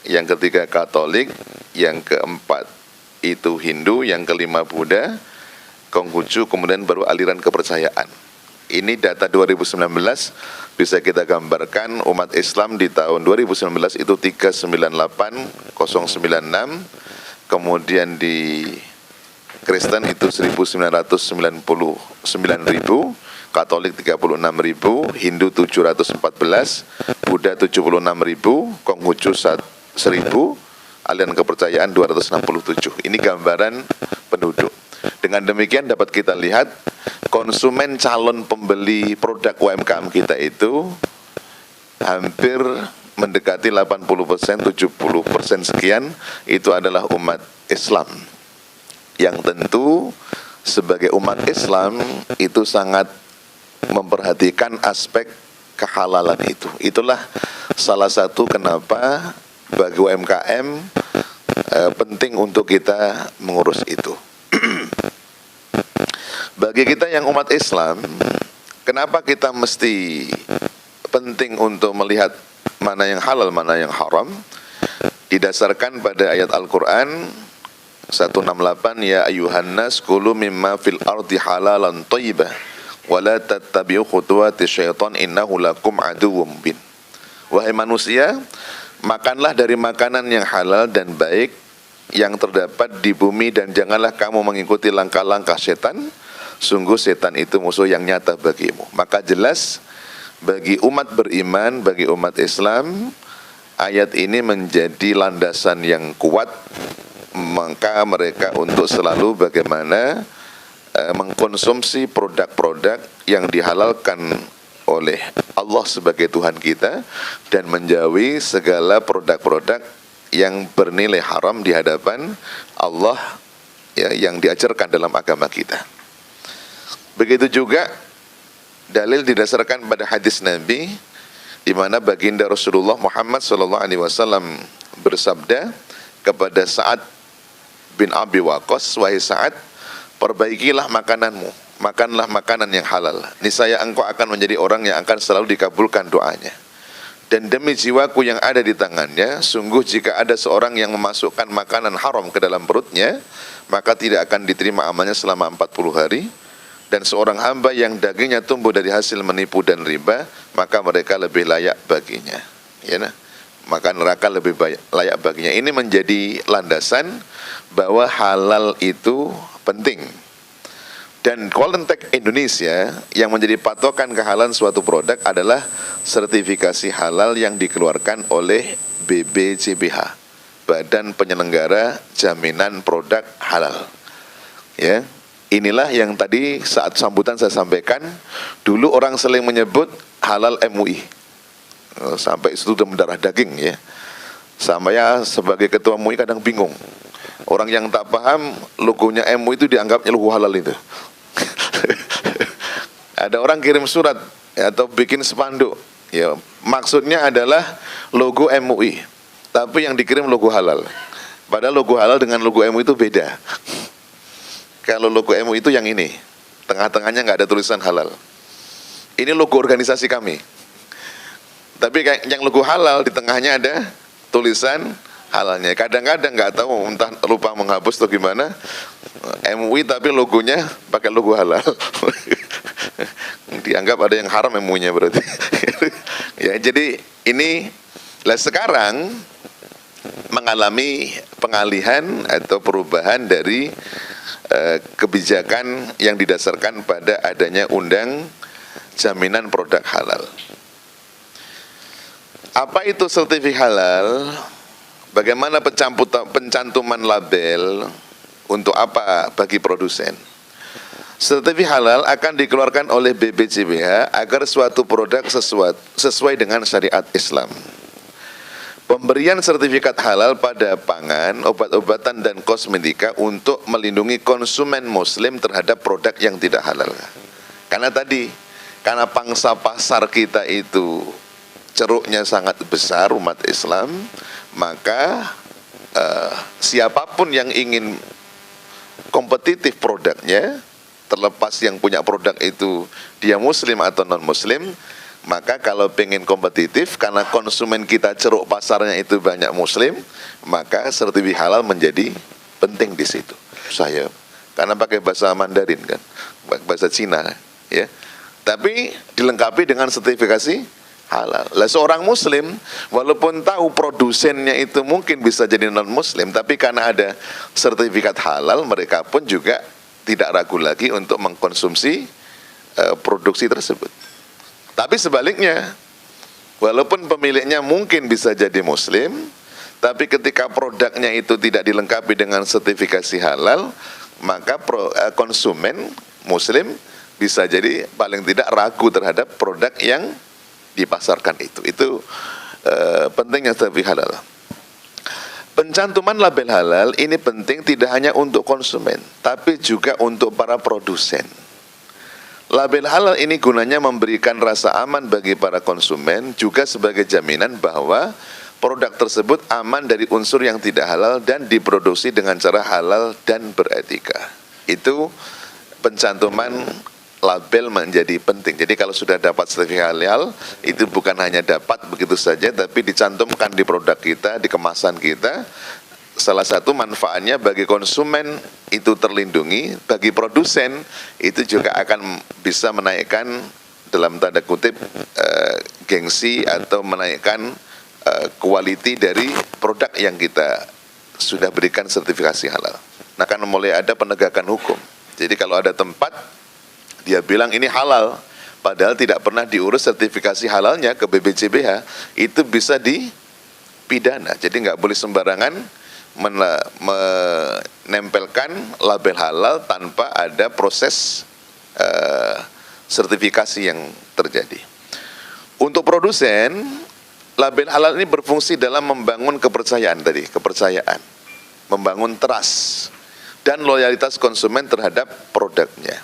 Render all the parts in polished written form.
yang ketiga Katolik, yang keempat itu Hindu, yang kelima Buddha, Konghucu, kemudian baru aliran kepercayaan. Ini data 2019, bisa kita gambarkan umat Islam di tahun 2019 itu 398.096, kemudian di Kristen itu 1999.000, Katolik 36.000, Hindu 714, Buddha 76.000, Konghucu 1.000, aliran kepercayaan 267. Ini gambaran penduduk. Dengan demikian dapat kita lihat konsumen calon pembeli produk UMKM kita itu hampir mendekati 80%, 70% sekian itu adalah umat Islam. Yang tentu sebagai umat Islam itu sangat memperhatikan aspek kehalalan itu. Itulah salah satu kenapa bagi UMKM penting untuk kita mengurus itu. Bagi kita yang umat Islam, kenapa kita mesti penting untuk melihat mana yang halal, mana yang haram? Didasarkan pada ayat Al-Quran 168, ya ayuhan nas kulu mimma fil ardi halalan thayyibah wa la tattabi'u khutuwati syaitan innahu lakum aduwwum mubin. Wahai manusia, makanlah dari makanan yang halal dan baik yang terdapat di bumi dan janganlah kamu mengikuti langkah-langkah setan. Sungguh setan itu musuh yang nyata bagimu. Maka jelas bagi umat beriman, bagi umat Islam, ayat ini menjadi landasan yang kuat. Maka mereka untuk selalu bagaimana mengkonsumsi produk-produk yang dihalalkan oleh Allah sebagai Tuhan kita dan menjauhi segala produk-produk yang bernilai haram di hadapan Allah ya, yang diajarkan dalam agama kita. Begitu juga dalil didasarkan pada hadis Nabi di mana baginda Rasulullah Muhammad SAW bersabda kepada Sa'ad bin Abi Waqqas, wahai Sa'ad, perbaikilah makananmu, makanlah makanan yang halal. Niscaya engkau akan menjadi orang yang akan selalu dikabulkan doanya. Dan demi jiwaku yang ada di tangannya, sungguh jika ada seorang yang memasukkan makanan haram ke dalam perutnya, maka tidak akan diterima amalnya selama 40 hari. Dan seorang hamba yang dagingnya tumbuh dari hasil menipu dan riba, maka mereka lebih layak baginya. Ya, nah? Maka neraka lebih layak baginya. Ini menjadi landasan bahwa halal itu penting. Dan Qualentech Indonesia yang menjadi patokan kehalalan suatu produk adalah sertifikasi halal yang dikeluarkan oleh BBCBH, Badan Penyelenggara Jaminan Produk Halal. Ya, inilah yang tadi saat sambutan saya sampaikan. Dulu orang sering menyebut halal MUI, sampai itu sudah mendarah daging ya. Saya sebagai ketua MUI kadang bingung. Orang yang tak paham logonya MUI itu dianggapnya logo halal itu. Ada orang kirim surat ya, atau bikin spanduk ya, maksudnya adalah logo MUI, tapi yang dikirim logo halal. Padahal logo halal dengan logo MUI itu beda. Kalau logo MUI itu yang ini, tengah-tengahnya nggak ada tulisan halal. Ini logo organisasi kami. Tapi yang logo halal di tengahnya ada tulisan halalnya. Kadang-kadang nggak tahu, entah lupa menghapus atau gimana, MUI tapi logonya pakai logo halal. Dianggap ada yang haram MUI-nya berarti. Ya, jadi ini lah sekarang mengalami pengalihan atau perubahan dari kebijakan yang didasarkan pada adanya undang jaminan produk halal. Apa itu sertifikat halal? Bagaimana pencantuman label? Untuk apa bagi produsen? Sertifikat halal akan dikeluarkan oleh BPJPH agar suatu produk sesuai dengan syariat Islam. Pemberian sertifikat halal pada pangan, obat-obatan dan kosmetika untuk melindungi konsumen muslim terhadap produk yang tidak halal. Karena pangsa pasar kita itu ceruknya sangat besar umat Islam, maka siapapun yang ingin kompetitif produknya, terlepas yang punya produk itu dia muslim atau non muslim, Maka kalau pengen kompetitif, karena konsumen kita ceruk pasarnya itu banyak muslim, maka sertifikat halal menjadi penting di situ. Saya, karena pakai bahasa Mandarin kan, bahasa Cina ya. Tapi dilengkapi dengan sertifikasi halal. Lah seorang muslim, walaupun tahu produsennya itu mungkin bisa jadi non-muslim, tapi karena ada sertifikat halal, mereka pun juga tidak ragu lagi untuk mengkonsumsi produksi tersebut. Tapi sebaliknya, walaupun pemiliknya mungkin bisa jadi muslim, tapi ketika produknya itu tidak dilengkapi dengan sertifikasi halal, maka konsumen muslim bisa jadi paling tidak ragu terhadap produk yang dipasarkan itu. Itu pentingnya sertifikat halal. Pencantuman label halal ini penting tidak hanya untuk konsumen, tapi juga untuk para produsen. Label halal ini gunanya memberikan rasa aman bagi para konsumen, juga sebagai jaminan bahwa produk tersebut aman dari unsur yang tidak halal dan diproduksi dengan cara halal dan beretika. Itu pencantuman label menjadi penting. Jadi kalau sudah dapat sertifikat halal, itu bukan hanya dapat begitu saja, tapi dicantumkan di produk kita, di kemasan kita. Salah satu manfaatnya bagi konsumen itu terlindungi, bagi produsen itu juga akan bisa menaikkan dalam tanda kutip gengsi atau menaikkan quality dari produk yang kita sudah berikan sertifikasi halal. Nah, kan mulai ada penegakan hukum. Jadi kalau ada tempat dia bilang ini halal, padahal tidak pernah diurus sertifikasi halalnya ke BPJBH, itu bisa dipidana. Jadi nggak boleh sembarangan menempelkan label halal tanpa ada proses sertifikasi yang terjadi. Untuk produsen, label halal ini berfungsi dalam membangun kepercayaan tadi, membangun trust dan loyalitas konsumen terhadap produknya.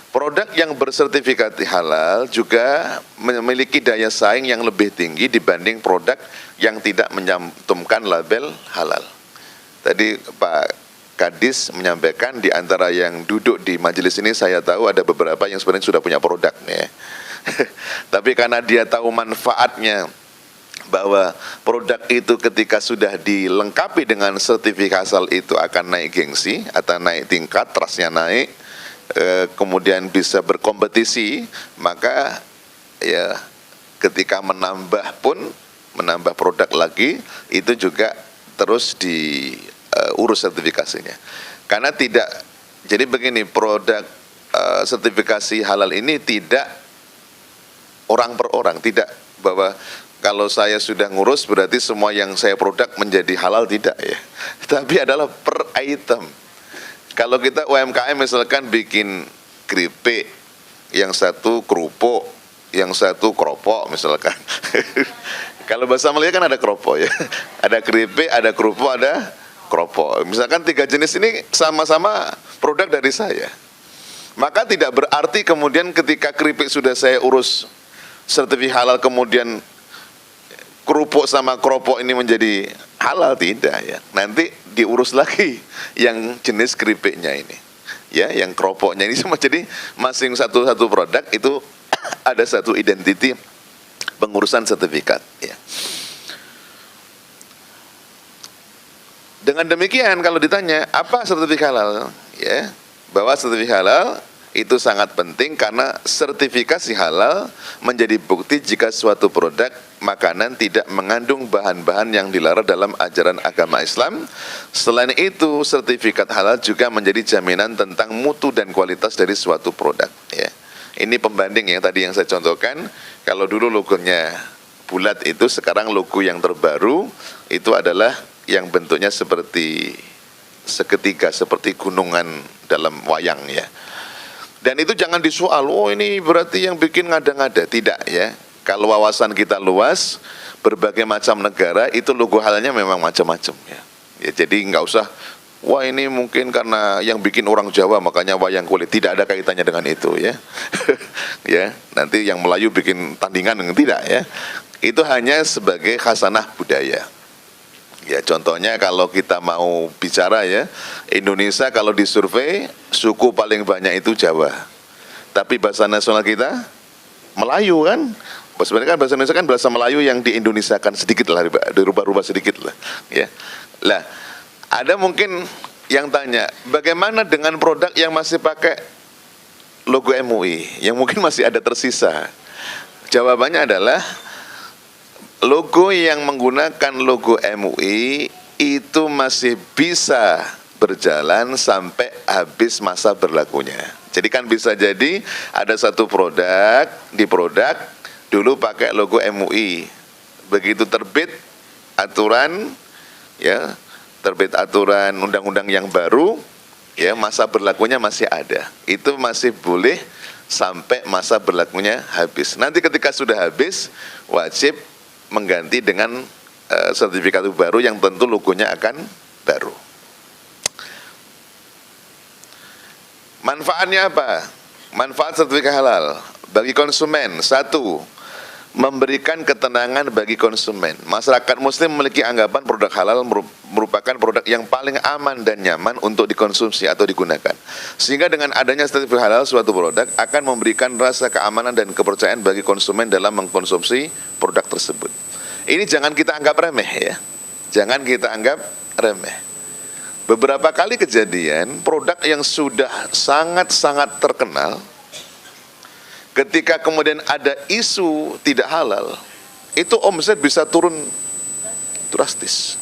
Produk yang bersertifikat halal juga memiliki daya saing yang lebih tinggi dibanding produk yang tidak menyantumkan label halal. Tadi Pak Kadis menyampaikan di antara yang duduk di majelis ini saya tahu ada beberapa yang sebenarnya sudah punya produk nih. Tapi karena dia tahu manfaatnya bahwa produk itu ketika sudah dilengkapi dengan sertifikasi halal itu akan naik gengsi atau naik tingkat, trustnya naik, kemudian bisa berkompetisi, maka ya ketika menambah produk lagi itu juga terus diurus sertifikasinya. Karena tidak, jadi begini, produk sertifikasi halal ini tidak orang per orang, tidak bahwa kalau saya sudah ngurus berarti semua yang saya produk menjadi halal, tidak ya. Tapi adalah per item. Kalau kita UMKM misalkan bikin keripik, yang satu kerupuk, yang satu keropok misalkan. Kalau bahasa Melayu kan ada keropok ya. Ada keripik, ada kerupuk, ada keropok. Misalkan 3 jenis ini sama-sama produk dari saya. Maka tidak berarti kemudian ketika keripik sudah saya urus sertifikat halal, kemudian kerupuk sama keropok ini menjadi halal, tidak ya. Nanti diurus lagi yang jenis keripiknya ini. Ya, yang keropoknya ini semua, jadi masing satu produk itu ada satu identiti pengurusan sertifikat ya. Dengan demikian kalau ditanya apa sertifikat halal ya, bahwa sertifikat halal itu sangat penting karena sertifikasi halal menjadi bukti jika suatu produk makanan tidak mengandung bahan-bahan yang dilarang dalam ajaran agama Islam. Selain itu, sertifikat halal juga menjadi jaminan tentang mutu dan kualitas dari suatu produk ya. Ini pembanding yang tadi yang saya contohkan. Kalau dulu logonya bulat itu, sekarang logo yang terbaru itu adalah yang bentuknya seperti segitiga, seperti gunungan dalam wayang ya. Dan itu jangan disoal, oh ini berarti yang bikin ngada-ngada. Tidak ya. Kalau wawasan kita luas, berbagai macam negara itu logo halalnya memang macam-macam ya. Ya, jadi nggak usah, wah ini mungkin karena yang bikin orang Jawa makanya wayang kulit. Tidak ada kaitannya dengan itu ya. Ya, nanti yang Melayu bikin tandingan, tidak ya. Itu hanya sebagai khasanah budaya. Ya, contohnya kalau kita mau bicara ya, Indonesia kalau disurvei suku paling banyak itu Jawa. Tapi bahasa nasional kita Melayu kan. Sebenarnya kan bahasa Indonesia kan bahasa Melayu yang diindonesiakan sedikit lah, dirubah-rubah sedikit lah. Ya, lah ada mungkin yang tanya, bagaimana dengan produk yang masih pakai logo MUI, yang mungkin masih ada tersisa? Jawabannya adalah logo yang menggunakan logo MUI itu masih bisa berjalan sampai habis masa berlakunya. Jadi kan bisa jadi ada satu produk, di produk dulu pakai logo MUI. Begitu terbit aturan, ya, terbit aturan undang-undang yang baru, ya, masa berlakunya masih ada. Itu masih boleh sampai masa berlakunya habis. Nanti ketika sudah habis, wajib mengganti dengan sertifikat baru yang tentu logonya akan baru. Manfaatnya apa? Manfaat sertifikat halal bagi konsumen. Satu, memberikan ketenangan bagi konsumen. Masyarakat muslim memiliki anggapan produk halal merupakan produk yang paling aman dan nyaman untuk dikonsumsi atau digunakan. Sehingga dengan adanya sertifikat halal, suatu produk akan memberikan rasa keamanan dan kepercayaan bagi konsumen dalam mengkonsumsi produk tersebut. Ini jangan kita anggap remeh ya. Jangan kita anggap remeh. Beberapa kali kejadian produk yang sudah sangat-sangat terkenal, ketika kemudian ada isu tidak halal, itu omset bisa turun drastis.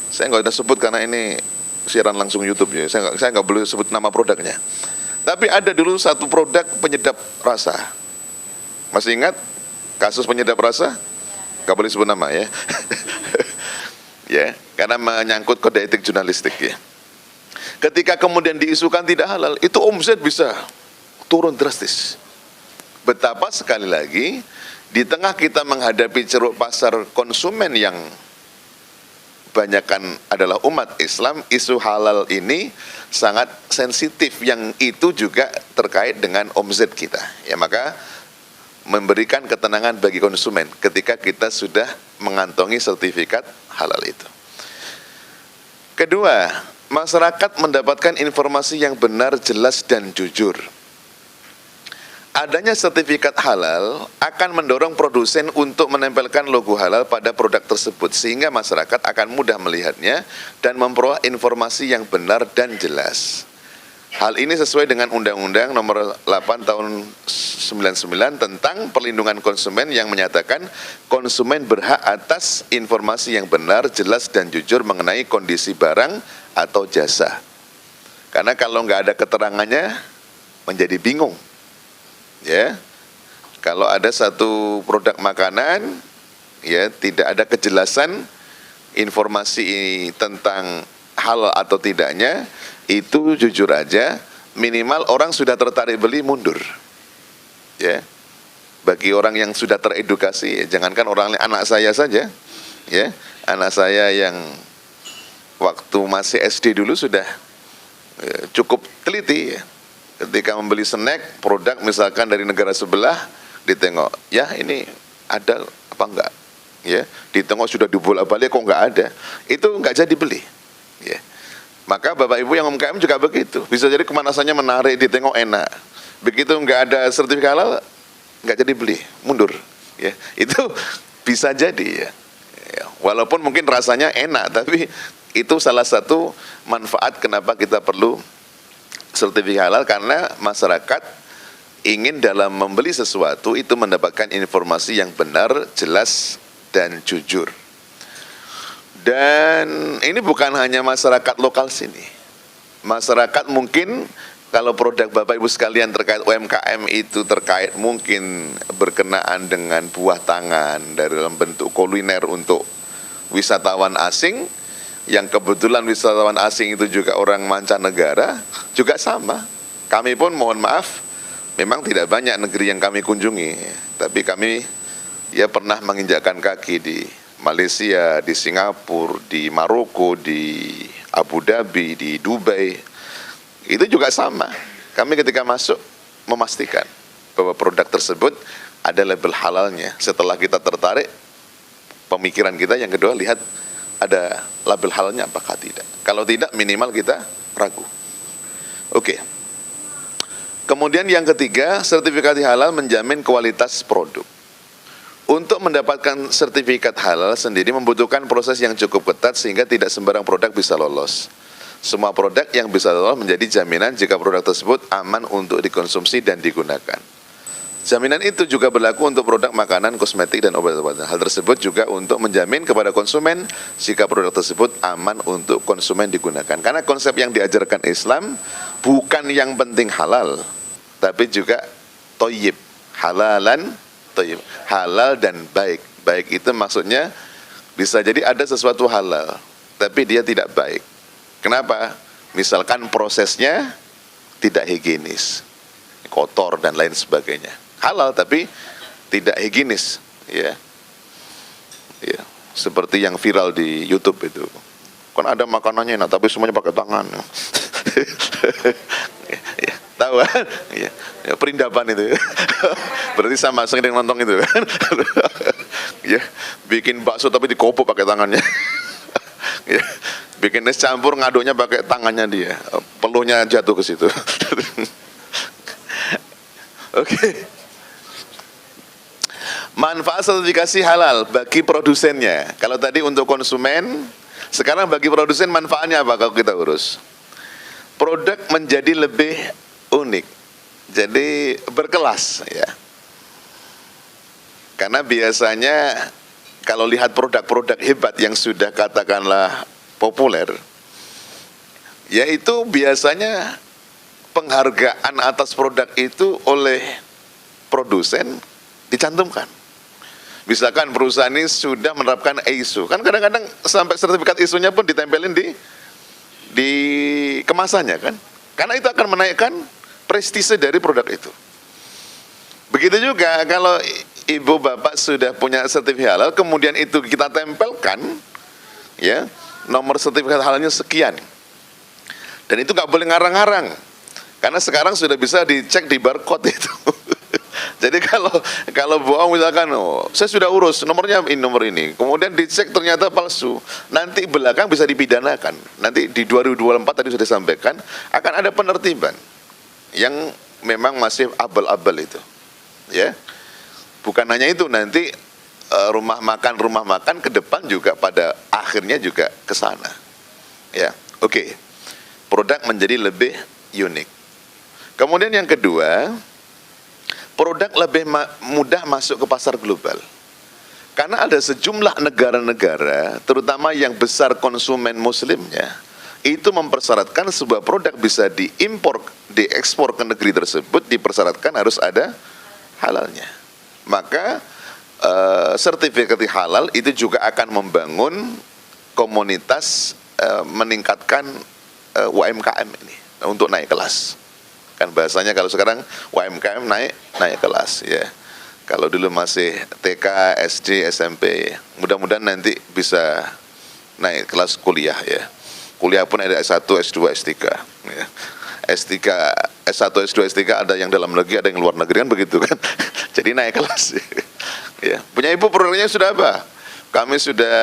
Saya nggak usah sebut karena ini siaran langsung YouTube ya. Saya nggak boleh sebut nama produknya. Tapi ada dulu satu produk penyedap rasa. Masih ingat kasus penyedap rasa? Nggak boleh sebut nama ya. Ya, karena menyangkut kode etik jurnalistik ya. Ketika kemudian diisukan tidak halal, itu omset bisa turun drastis. Betapa sekali lagi di tengah kita menghadapi ceruk pasar konsumen yang banyakkan adalah umat Islam, isu halal ini sangat sensitif, yang itu juga terkait dengan omset kita. Ya, maka memberikan ketenangan bagi konsumen ketika kita sudah mengantongi sertifikat halal itu. Kedua, masyarakat mendapatkan informasi yang benar, jelas, dan jujur. Adanya sertifikat halal akan mendorong produsen untuk menempelkan logo halal pada produk tersebut, sehingga masyarakat akan mudah melihatnya dan memperoleh informasi yang benar dan jelas. Hal ini sesuai dengan Undang-Undang Nomor 8 Tahun 99 tentang Perlindungan Konsumen yang menyatakan konsumen berhak atas informasi yang benar, jelas, dan jujur mengenai kondisi barang atau jasa. Karena kalau nggak ada keterangannya menjadi bingung. Ya, kalau ada satu produk makanan, ya tidak ada kejelasan informasi tentang halal atau tidaknya, itu jujur aja minimal orang sudah tertarik beli mundur. Ya, bagi orang yang sudah teredukasi, ya, jangankan orang anak saya saja, ya, anak saya yang waktu masih SD dulu sudah cukup teliti ya. Ketika membeli snack, produk misalkan dari negara sebelah, ditengok, ya ini ada apa enggak? Ya, ditengok sudah dibolak-balik kok enggak ada, itu enggak jadi beli. Ya. Maka Bapak Ibu yang UMKM juga begitu, bisa jadi kemanasannya menarik, ditengok enak. Begitu enggak ada sertifikat halal, enggak jadi beli, mundur. Ya, itu bisa jadi ya. Ya. Walaupun mungkin rasanya enak, tapi itu salah satu manfaat kenapa kita perlu sertifikat halal, karena masyarakat ingin dalam membeli sesuatu itu mendapatkan informasi yang benar, jelas, dan jujur. Dan ini bukan hanya masyarakat lokal sini. Masyarakat mungkin kalau produk Bapak Ibu sekalian terkait UMKM itu terkait mungkin berkenaan dengan buah tangan dari dalam bentuk kuliner untuk wisatawan asing, yang kebetulan wisatawan asing itu juga orang mancanegara, juga sama. Kami pun mohon maaf, memang tidak banyak negeri yang kami kunjungi, tapi kami ya pernah menginjakkan kaki di Malaysia, di Singapura, di Maroko, di Abu Dhabi, di Dubai. Itu juga sama. Kami ketika masuk memastikan bahwa produk tersebut ada label halalnya. Setelah kita tertarik, pemikiran kita yang kedua, lihat ada label halalnya apakah tidak. Kalau tidak, minimal kita ragu. Oke. Kemudian yang ketiga, sertifikasi halal menjamin kualitas produk. untuk mendapatkan sertifikat halal sendiri membutuhkan proses yang cukup ketat sehingga tidak sembarang produk bisa lolos. Semua produk yang bisa lolos menjadi jaminan jika produk tersebut aman untuk dikonsumsi dan digunakan. Jaminan itu juga berlaku untuk produk makanan, kosmetik, dan obat-obatan. Hal tersebut juga untuk menjamin kepada konsumen jika produk tersebut aman untuk konsumen digunakan. Karena konsep yang diajarkan Islam bukan yang penting halal, tapi juga thayyib, halalan, thayyib, halal dan baik. Baik itu maksudnya bisa jadi ada sesuatu halal, tapi dia tidak baik. Kenapa? Misalkan prosesnya tidak higienis, kotor dan lain sebagainya. Halal tapi tidak higienis, ya. Ya, seperti yang viral di YouTube itu. Kan ada makanannya enak tapi semuanya pakai tangan. Ya, tahu kan? Ya, ya, perindapan itu. Berarti sama sering nonton itu kan. Ya, bikin bakso tapi dikopok pakai tangannya. Ya, bikin es campur ngaduknya pakai tangannya dia. Peluhnya jatuh ke situ. Oke. Manfaat sertifikasi halal bagi produsennya. Kalau tadi untuk konsumen, sekarang bagi produsen manfaatnya apa kalau kita urus? Produk menjadi lebih unik, jadi berkelas, ya. Karena biasanya kalau lihat produk-produk hebat yang sudah katakanlah populer, yaitu biasanya penghargaan atas produk itu oleh produsen dicantumkan. Misalkan perusahaan ini sudah menerapkan ISO, kan kadang-kadang sampai sertifikat ISO-nya pun ditempelin di kemasannya kan, karena itu akan menaikkan prestise dari produk itu. Begitu juga kalau ibu bapak sudah punya sertifikat halal, kemudian itu kita tempelkan, ya, nomor sertifikat halalnya sekian, dan itu nggak boleh ngarang-ngarang, karena sekarang sudah bisa dicek di barcode itu. Jadi kalau bohong misalkan, oh, saya sudah urus nomornya ini, nomor ini, kemudian dicek ternyata palsu, nanti belakang bisa dipidanakan. Nanti di 2024 tadi sudah disampaikan akan ada penertiban yang memang masih abal-abal itu, ya. Bukan hanya itu, nanti rumah makan ke depan juga pada akhirnya juga ke sana, ya. Oke. Produk menjadi lebih unik. Kemudian yang kedua, produk lebih mudah masuk ke pasar global. Karena ada sejumlah negara-negara, terutama yang besar konsumen muslimnya, itu mempersyaratkan sebuah produk bisa diimpor, diekspor ke negeri tersebut, dipersyaratkan harus ada halalnya. Maka sertifikat halal itu juga akan membangun komunitas, meningkatkan UMKM ini untuk naik kelas. Kan bahasanya kalau sekarang UMKM naik kelas, ya. Kalau dulu masih TK, SD, SMP, mudah-mudahan nanti bisa naik kelas kuliah, ya. Kuliah pun ada S1, S2, S3, ya. S3, S1, S2, S3 ada yang dalam negeri, ada yang luar negeri, kan begitu kan. Jadi naik kelas. Ya. Punya ibu programnya sudah apa? Kami sudah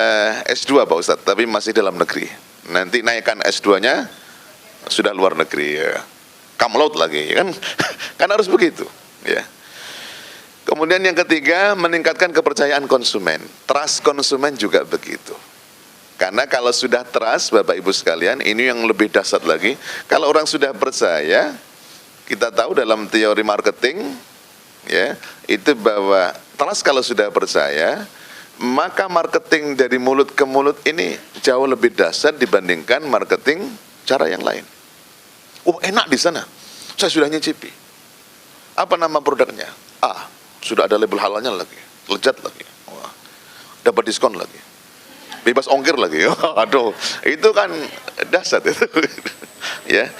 S2 Pak Ustadz, tapi masih dalam negeri. Nanti naikkan S2-nya sudah luar negeri, ya. Kamlaut lagi, kan? Kan harus begitu, ya. Kemudian yang ketiga, meningkatkan kepercayaan konsumen. Trust konsumen juga begitu. Karena kalau sudah trust, Bapak Ibu sekalian, ini yang lebih dahsyat lagi. Kalau orang sudah percaya, kita tahu dalam teori marketing, ya, itu bahwa trust kalau sudah percaya, maka marketing dari mulut ke mulut ini jauh lebih dahsyat dibandingkan marketing cara yang lain. Oh, enak di sana, saya sudah nyicipi. Apa nama produknya? Ah, sudah ada label halalnya lagi, lezat lagi. Wah, dapat diskon lagi, bebas ongkir lagi. Aduh, itu kan dahsyat itu. Ya.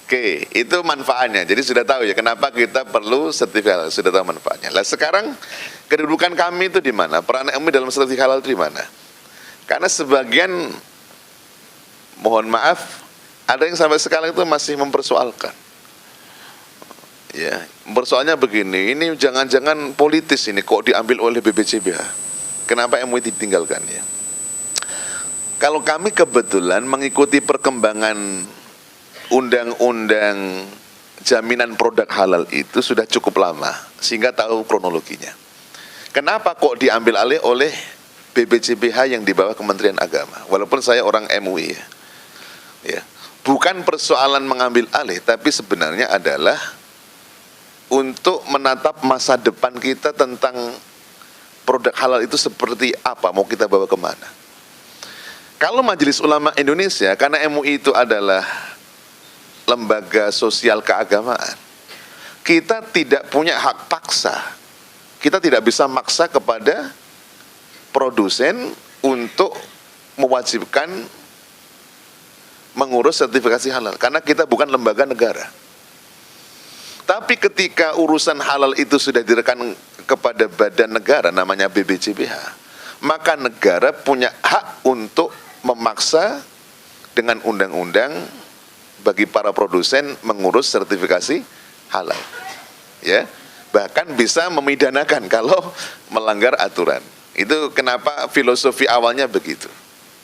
Oke, itu manfaatnya. Jadi sudah tahu ya kenapa kita perlu sertifikat halal, sudah tahu manfaatnya. Lah sekarang kedudukan kami itu di mana? Peran kami dalam sertifikat halal itu di mana? Karena sebagian, mohon maaf, ada yang sampai sekarang itu masih mempersoalkan. Ya, persoalnya begini, ini jangan-jangan politis ini kok diambil oleh BPJBH. Kenapa MUI ditinggalkan ya? Kalau kami kebetulan mengikuti perkembangan undang-undang jaminan produk halal itu sudah cukup lama. sehingga tahu kronologinya. Kenapa kok diambil alih oleh BPJBH yang di bawah Kementerian Agama? Walaupun saya orang MUI ya. Bukan persoalan mengambil alih, tapi sebenarnya adalah untuk menatap masa depan kita tentang produk halal itu seperti apa, mau kita bawa kemana. Kalau Majelis Ulama Indonesia, karena MUI itu adalah lembaga sosial keagamaan, kita tidak punya hak paksa. Kita tidak bisa maksa kepada produsen untuk mewajibkan mengurus sertifikasi halal, karena kita bukan lembaga negara. Tapi ketika urusan halal itu sudah direkan kepada badan negara, namanya BPJBH, maka negara punya hak untuk memaksa dengan undang-undang bagi para produsen mengurus sertifikasi halal. Ya, bahkan bisa memidanakan kalau melanggar aturan. Itu kenapa filosofi awalnya begitu.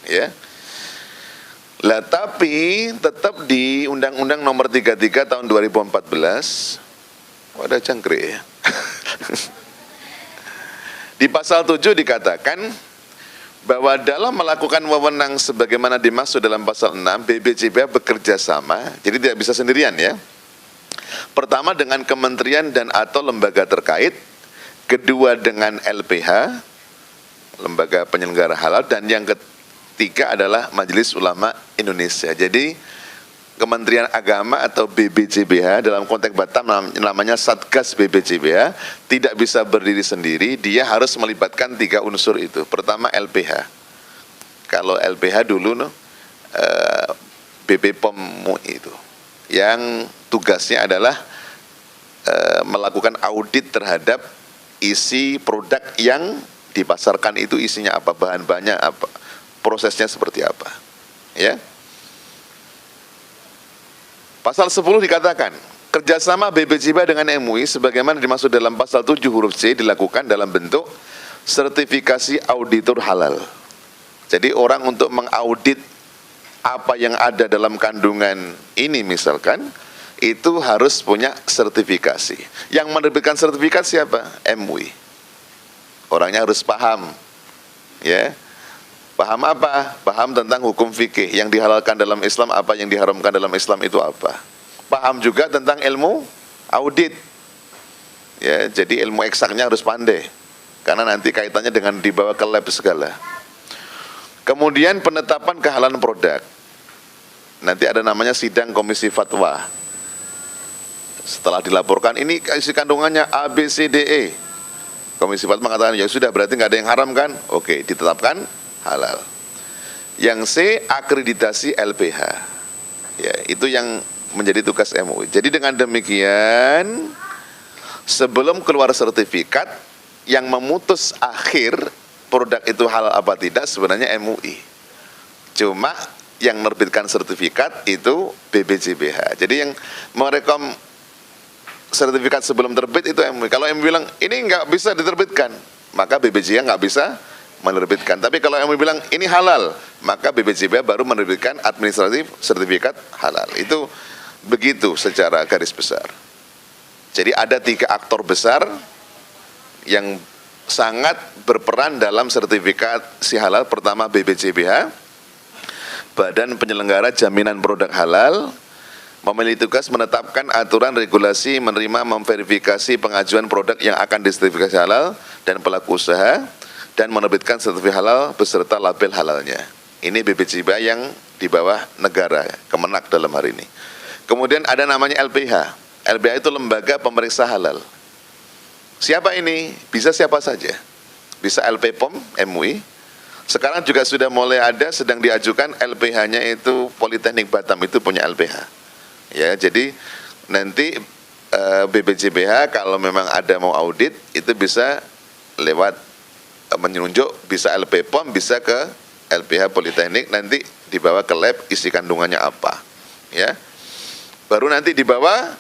Ya. Lah tapi tetap di Undang-Undang Nomor 33 Tahun 2014, ada cangkrik ya. Di pasal 7 dikatakan bahwa dalam melakukan wewenang sebagaimana dimaksud dalam pasal 6, BPJBH bekerja sama, jadi tidak bisa sendirian ya. Pertama dengan kementerian dan atau lembaga terkait, kedua dengan LPH, lembaga penyelenggara halal, dan yang ketiga adalah Majelis Ulama Indonesia. Jadi Kementerian Agama atau BPJBH dalam konteks Batam namanya Satgas BPJBH tidak bisa berdiri sendiri, dia harus melibatkan tiga unsur itu. Pertama LPH. Kalau LPH dulu BP POM MUI itu yang tugasnya adalah melakukan audit terhadap isi produk yang dipasarkan itu, isinya apa, bahan-bahannya apa, prosesnya seperti apa. Ya. Pasal 10 dikatakan, kerjasama BPJBH dengan MUI sebagaimana dimaksud dalam pasal 7 huruf C dilakukan dalam bentuk sertifikasi auditor halal. Jadi orang untuk mengaudit apa yang ada dalam kandungan ini misalkan, itu harus punya sertifikasi. Yang menerbitkan sertifikasi siapa? MUI. Orangnya harus paham. Ya. Paham apa? Paham tentang hukum fikih, yang dihalalkan dalam Islam apa, yang diharamkan dalam Islam itu apa. Paham juga tentang ilmu audit. Ya, jadi ilmu eksaknya harus pandai, karena nanti kaitannya dengan dibawa ke lab segala. Kemudian penetapan kehalalan produk. Nanti ada namanya sidang komisi fatwa. Setelah dilaporkan ini isi kandungannya A, B, C, D, E. Komisi fatwa mengatakan ya sudah, berarti nggak ada yang haram kan? Oke, ditetapkan halal. Yang C, akreditasi LPH. Ya, itu yang menjadi tugas MUI. Jadi dengan demikian, sebelum keluar sertifikat, yang memutus akhir produk itu halal apa tidak sebenarnya MUI. Cuma yang menerbitkan sertifikat itu BPJBH. Jadi yang merekom sertifikat sebelum terbit itu MUI. Kalau MUI bilang ini nggak bisa diterbitkan, maka BPJBH nggak bisa menerbitkan. Tapi kalau MUI bilang ini halal, maka BPJBH baru menerbitkan administratif sertifikat halal. Itu begitu secara garis besar. Jadi ada tiga aktor besar yang sangat berperan dalam sertifikat si halal. Pertama BPJBH, Badan Penyelenggara Jaminan Produk Halal, memiliki tugas menetapkan aturan regulasi, menerima, memverifikasi pengajuan produk yang akan disertifikasi halal dan pelaku usaha, dan menerbitkan sertifikat halal beserta label halalnya. Ini BPJBH yang di bawah negara, Kemenak dalam hari ini. Kemudian ada namanya LPH. LPH itu lembaga pemeriksa halal. Siapa ini? Bisa siapa saja. Bisa LP POM, MUI. Sekarang juga sudah mulai ada, sedang diajukan LPH-nya itu Politeknik Batam, itu punya LPH. Ya, jadi nanti BPJBH kalau memang ada mau audit, itu bisa lewat menunjuk, bisa LP POM, bisa ke LPH Politeknik, nanti dibawa ke lab, isi kandungannya apa. Ya. Baru nanti dibawa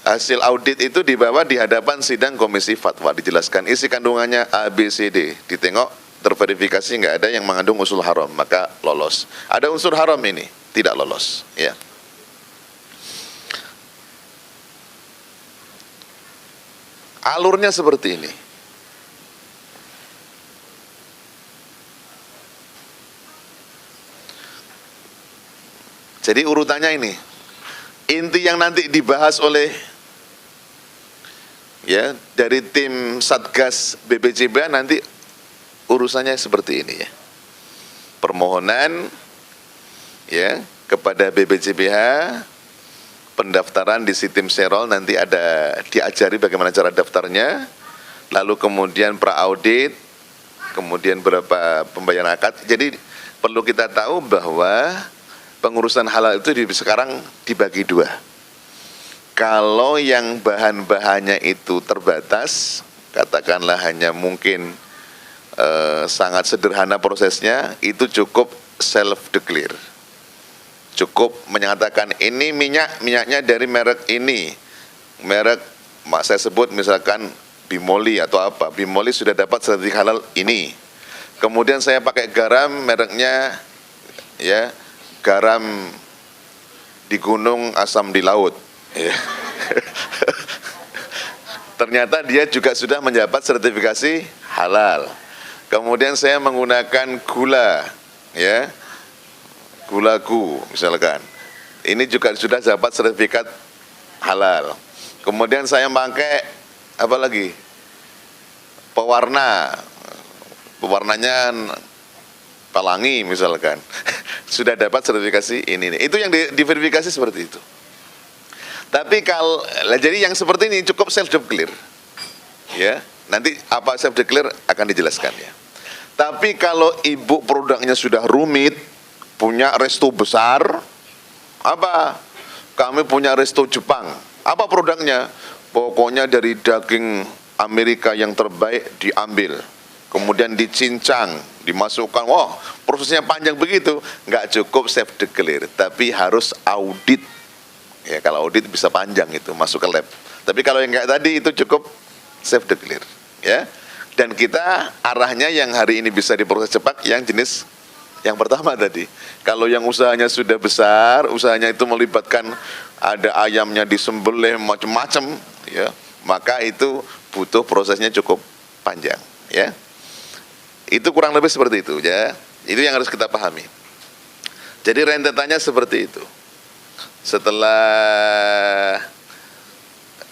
hasil audit itu, dibawa di hadapan sidang komisi fatwa, dijelaskan isi kandungannya A, B, C, D, ditengok terverifikasi nggak ada yang mengandung unsur haram, maka lolos. Ada unsur haram ini, tidak lolos. Ya. Alurnya seperti ini. Jadi urutannya ini. Inti yang nanti dibahas oleh ya dari tim Satgas BPJPH nanti urusannya seperti ini ya. Permohonan ya kepada BPJPH, pendaftaran di Sitim Serol nanti ada diajari bagaimana cara daftarnya, lalu kemudian pra-audit, kemudian berapa pembayaran akad. Jadi perlu kita tahu bahwa pengurusan halal itu sekarang dibagi dua. Kalau yang bahan-bahannya itu terbatas, katakanlah hanya mungkin sangat sederhana prosesnya, itu cukup self-declare. Cukup menyatakan ini minyaknya dari merek ini. Merek, saya sebut misalkan Bimoli atau apa. Bimoli sudah dapat sertifikat halal ini. Kemudian saya pakai garam mereknya ya garam di gunung, asam di laut. Ya. Ternyata dia juga sudah mendapat sertifikasi halal. Kemudian saya menggunakan gula, ya, gulaku misalkan. Ini juga sudah dapat sertifikat halal. Kemudian saya pakai apa lagi? Pewarnanya pelangi misalkan. Sudah dapat sertifikasi ini. Itu yang diverifikasi seperti itu. Tapi jadi yang seperti ini cukup self-declare. Ya, nanti apa self-declare akan dijelaskan ya. Tapi kalau ibu produknya sudah rumit, punya resto besar, apa? Kami punya resto Jepang. Apa produknya? Pokoknya dari daging Amerika yang terbaik diambil. Kemudian dicincang, dimasukkan. Wah, prosesnya panjang begitu. Nggak cukup self-declare, tapi harus audit. Ya, kalau audit bisa panjang itu, masuk ke lab. Tapi kalau yang kayak tadi itu cukup self-declare. Ya. Dan kita arahnya yang hari ini bisa diproses cepat yang jenis yang pertama tadi. Kalau yang usahanya sudah besar, usahanya itu melibatkan ada ayamnya disembelih macam-macam, ya, maka itu butuh prosesnya cukup panjang, ya. Itu kurang lebih seperti itu, ya. Itu yang harus kita pahami. Jadi rentetannya seperti itu. Setelah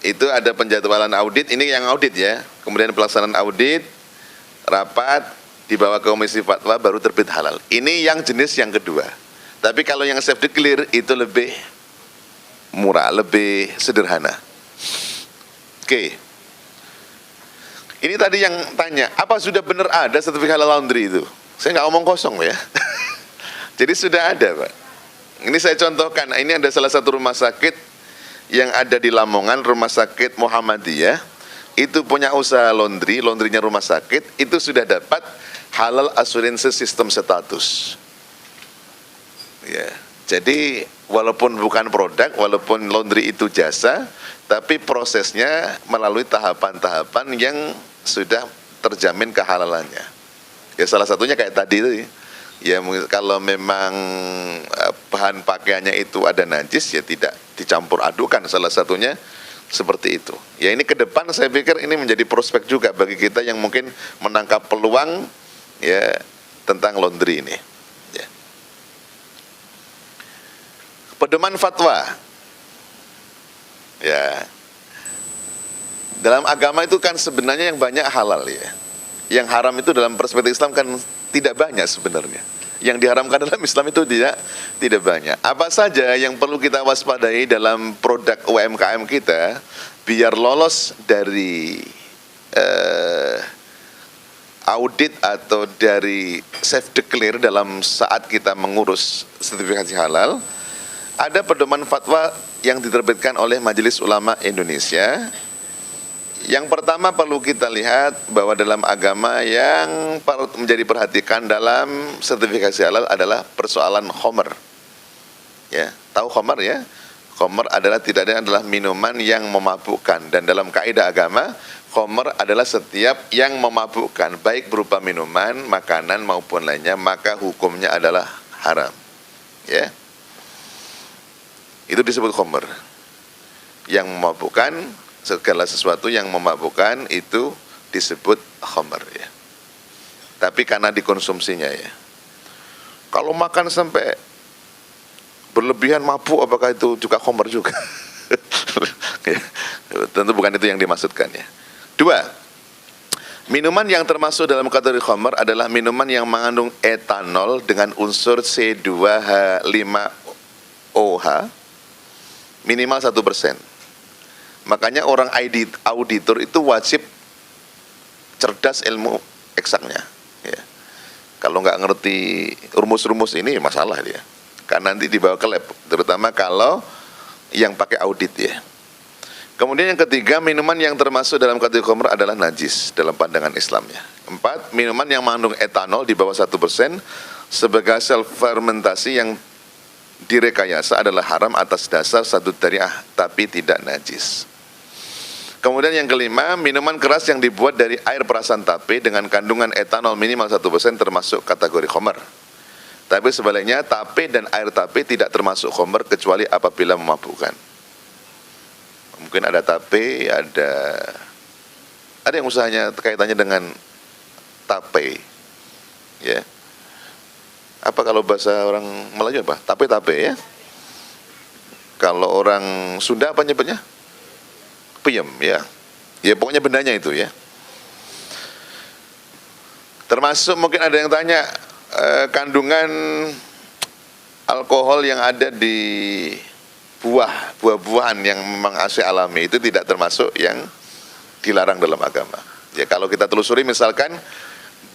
itu ada penjadwalan audit, ini yang audit ya. Kemudian pelaksanaan audit, rapat, dibawa ke komisi fatwa baru terbit halal. Ini yang jenis yang kedua. Tapi kalau yang self declare itu lebih murah, lebih sederhana. Oke. Ini tadi yang tanya, apa sudah benar ada sertifikat halal laundry itu? Saya nggak omong kosong ya. Jadi sudah ada, Pak. Ini saya contohkan, ini ada salah satu rumah sakit yang ada di Lamongan, Rumah Sakit Muhammadiyah, itu punya usaha laundry, laundrynya rumah sakit, itu sudah dapat halal asuransi sistem status. Ya, jadi walaupun bukan produk, walaupun laundry itu jasa, tapi prosesnya melalui tahapan-tahapan yang sudah terjamin kehalalannya. Ya salah satunya kayak tadi itu. Ya kalau memang bahan pakaiannya itu ada najis ya tidak dicampur adukan, salah satunya seperti itu. Ya ini ke depan saya pikir ini menjadi prospek juga bagi kita yang mungkin menangkap peluang ya tentang laundry ini. Ya. Pedoman fatwa. Ya. Dalam agama itu kan sebenarnya yang banyak halal ya. Yang haram itu dalam perspektif Islam kan tidak banyak sebenarnya. Yang diharamkan dalam Islam itu tidak banyak. Apa saja yang perlu kita waspadai dalam produk UMKM kita biar lolos dari audit atau dari self declare dalam saat kita mengurus sertifikasi halal. Ada pedoman fatwa yang diterbitkan oleh Majelis Ulama Indonesia. Yang pertama perlu kita lihat bahwa dalam agama yang menjadi perhatikan dalam sertifikasi halal adalah persoalan khomer. Ya, tahu khomer ya? Khomer adalah tidak adalah minuman yang memabukkan, dan dalam kaidah agama khomer adalah setiap yang memabukkan, baik berupa minuman, makanan maupun lainnya, maka hukumnya adalah haram. Ya. Itu disebut khomer. Yang memabukkan segala sesuatu yang memabukkan itu disebut khamr ya. Tapi karena dikonsumsinya ya. Kalau makan sampai berlebihan mabuk, apakah itu juga khamr juga? Ya, tentu bukan itu yang dimaksudkan ya. Dua, minuman yang termasuk dalam kategori khamr adalah minuman yang mengandung etanol dengan unsur C2H5OH minimal 1%. Makanya orang auditor itu wajib cerdas ilmu eksaknya. Ya. Kalau nggak ngerti rumus-rumus ini masalah dia. Karena nanti dibawa ke lab, terutama kalau yang pakai audit ya. Kemudian yang ketiga, minuman yang termasuk dalam kategori khamr adalah najis dalam pandangan Islam ya. 4, minuman yang mengandung etanol di bawah 1% sebagai hasil fermentasi yang direkayasa adalah haram atas dasar satu dariah tapi tidak najis. Kemudian yang kelima, minuman keras yang dibuat dari air perasan tape dengan kandungan etanol minimal 1% termasuk kategori khamr. Tapi sebaliknya, tape dan air tape tidak termasuk khamr kecuali apabila memabukkan. Mungkin ada tape, ada yang usahanya kaitannya dengan tape. Ya. Apa kalau bahasa orang Melayu apa? Tape-tape ya. Kalau orang Sunda apa nyebutnya? Peyem ya. Ya pokoknya bendanya itu ya. Termasuk mungkin ada yang tanya kandungan alkohol yang ada di buah-buahan yang memang asli alami itu tidak termasuk yang dilarang dalam agama. Ya kalau kita telusuri misalkan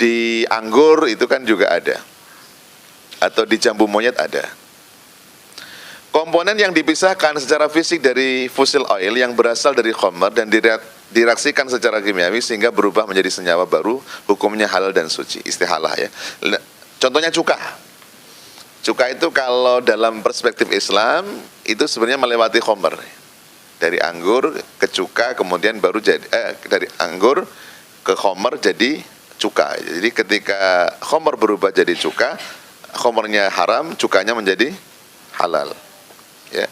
di anggur itu kan juga ada. Atau di jambu monyet ada. Komponen yang dipisahkan secara fisik dari fossil oil yang berasal dari khamr dan direaksikan secara kimiawi sehingga berubah menjadi senyawa baru, hukumnya halal dan suci. Istihalah ya. Contohnya cuka. Cuka itu kalau dalam perspektif Islam itu sebenarnya melewati khamr. Dari anggur ke cuka kemudian baru jadi dari anggur ke khamr jadi cuka. Jadi ketika khamr berubah jadi cuka, khamrnya haram, cukanya menjadi halal. Ya.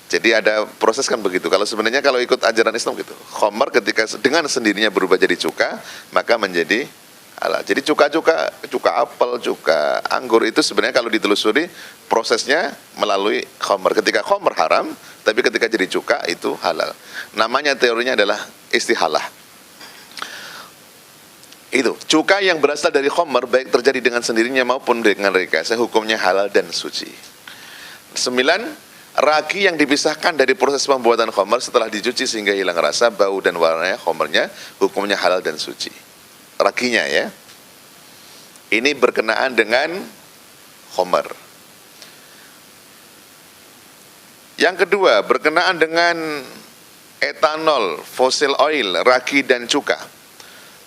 Jadi ada proses kan begitu. Kalau sebenarnya kalau ikut ajaran Islam gitu, khamr ketika dengan sendirinya berubah jadi cuka, maka menjadi halal. Jadi cuka apel, cuka anggur itu sebenarnya kalau ditelusuri prosesnya melalui khamr. Ketika khamr haram, tapi ketika jadi cuka itu halal. Namanya teorinya adalah istihalah. Itu cuka yang berasal dari khamr baik terjadi dengan sendirinya maupun dengan rekayasa hukumnya halal dan suci. 9, ragi yang dipisahkan dari proses pembuatan khamr setelah dicuci sehingga hilang rasa, bau dan warnanya khamrnya hukumnya halal dan suci. Raginya ya. Ini berkenaan dengan khamr. Yang kedua, berkenaan dengan etanol, fossil oil, ragi dan cuka.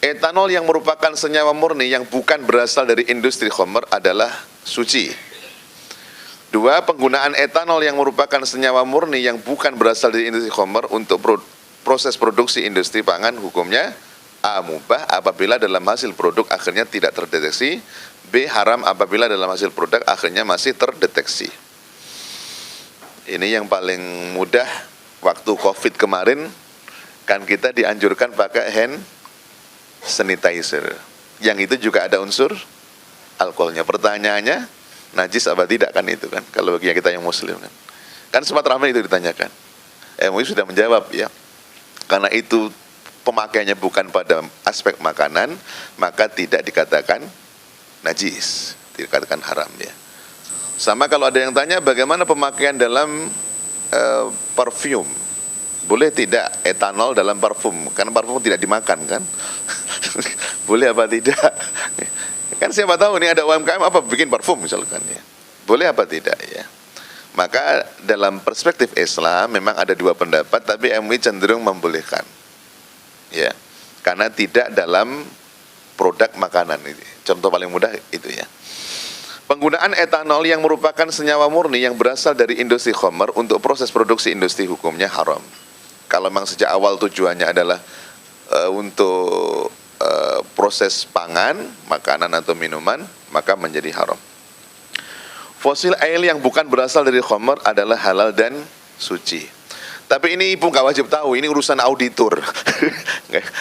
Etanol yang merupakan senyawa murni yang bukan berasal dari industri khamr adalah suci. 2, penggunaan etanol yang merupakan senyawa murni yang bukan berasal dari industri khamr untuk proses produksi industri pangan hukumnya A. Mubah apabila dalam hasil produk akhirnya tidak terdeteksi. B. Haram apabila dalam hasil produk akhirnya masih terdeteksi. Ini yang paling mudah. Waktu COVID kemarin kan kita dianjurkan pakai hand sanitizer. Yang itu juga ada unsur alkoholnya. Pertanyaannya, najis apa tidak kan itu kan, kalau bagi kita yang muslim kan sempat ramai itu ditanyakan. MUI sudah menjawab ya, karena itu pemakaiannya bukan pada aspek makanan maka tidak dikatakan najis, dikatakan haram ya. Sama kalau ada yang tanya bagaimana pemakaian dalam parfum, boleh tidak etanol dalam parfum, karena parfum tidak dimakan kan. Boleh apa tidak? Kan siapa tahu nih ada UMKM apa bikin parfum misalkan ya. Boleh apa tidak ya. Maka dalam perspektif Islam memang ada dua pendapat, tapi MUI cenderung membolehkan. Ya. Karena tidak dalam produk makanan ini. Contoh paling mudah itu ya. Penggunaan etanol yang merupakan senyawa murni yang berasal dari industri khamr untuk proses produksi industri hukumnya haram. Kalau memang sejak awal tujuannya adalah untuk proses pangan, makanan atau minuman, maka menjadi haram. Fosil oil yang bukan berasal dari khamr adalah halal dan suci. Tapi ini ibu nggak wajib tahu, ini urusan auditor.